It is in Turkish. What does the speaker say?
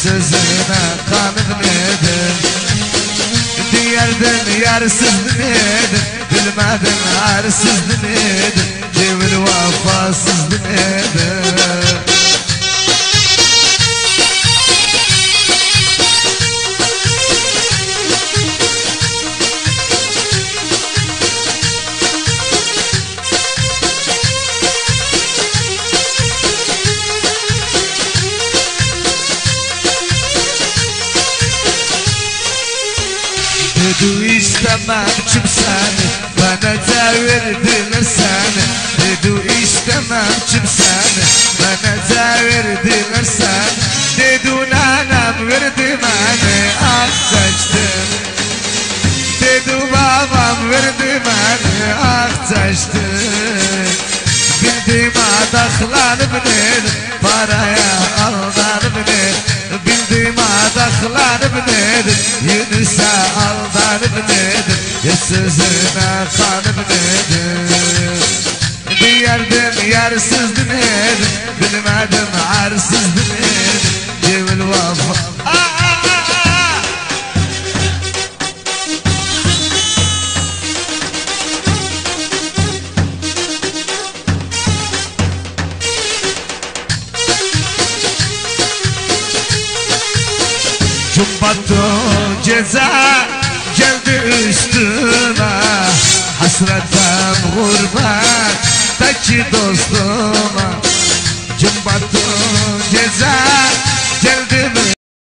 sözüne kanıp nedim. Diyerdim yarsız nedim, bilmedim arsız nedim, cevil vafasız nedim. Dedu istemem kimseni, bana devirdiler seni. Dedu istemem kimseni, bana devirdiler seni. Dedu nanem verdi beni, ah saçtım. Dedu babam verdi beni, ah saçtım. Bildim adaklanıp nedim, paraya aldanıp nedim. Bildim adaklanıp nedim, Yunus'a aldanıp nedim, ya sözüne kanıp nedim. Diyerdim yarsız nedim, bilmedim arsız nedim, cevil vafa. Cumbatı ceza geldi üstüme, hasretten gurbetteki dostuma. Cumbatı ceza geldi